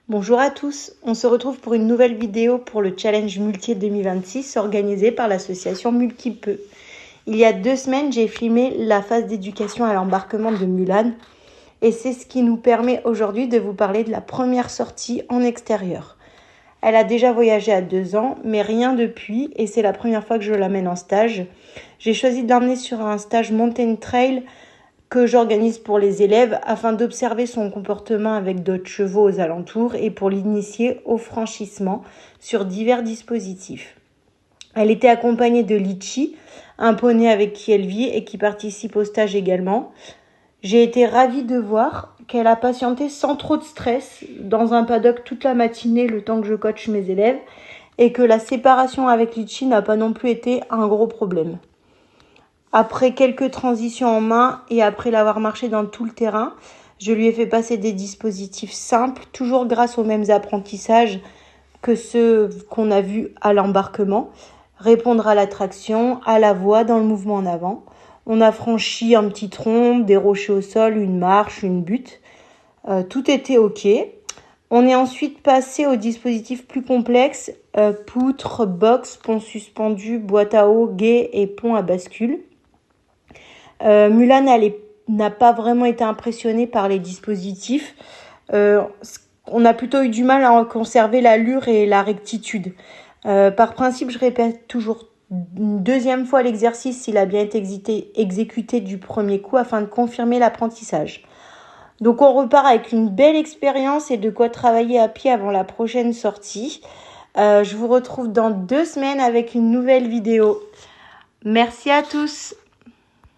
Bonjour à tous, on se retrouve pour une nouvelle vidéo pour le Challenge Muletier 2026 organisé par l'association Multipeu. Il y a 2 semaines, j'ai filmé la phase d'éducation à l'embarquement de Mulan et c'est ce qui nous permet aujourd'hui de vous parler de la première sortie en extérieur. Elle a déjà voyagé à 2 ans, mais rien depuis et c'est la première fois que je l'amène en stage. J'ai choisi de l'emmener sur un stage Mountain Trail que j'organise pour les élèves afin d'observer son comportement avec d'autres chevaux aux alentours et pour l'initier au franchissement sur divers dispositifs. Elle était accompagnée de Litchi, un poney avec qui elle vit et qui participe au stage également. J'ai été ravie de voir qu'elle a patienté sans trop de stress dans un paddock toute la matinée le temps que je coach mes élèves et que la séparation avec Litchi n'a pas non plus été un gros problème. Après quelques transitions en main et après l'avoir marché dans tout le terrain, je lui ai fait passer des dispositifs simples, toujours grâce aux mêmes apprentissages que ceux qu'on a vus à l'embarquement. Répondre à la traction, à la voie dans le mouvement en avant. On a franchi un petit tronc, des rochers au sol, une marche, une butte. Tout était OK. On est ensuite passé aux dispositifs plus complexes, poutres, box, pont suspendu, boîte à eau, guet et pont à bascule. Mulan, n'a pas vraiment été impressionnée par les dispositifs. On a plutôt eu du mal à conserver l'allure et la rectitude. Par principe, je répète toujours une 2e fois l'exercice s'il a bien été exécuté du premier coup afin de confirmer l'apprentissage. Donc on repart avec une belle expérience et de quoi travailler à pied avant la prochaine sortie. Je vous retrouve dans 2 semaines avec une nouvelle vidéo. Merci à tous.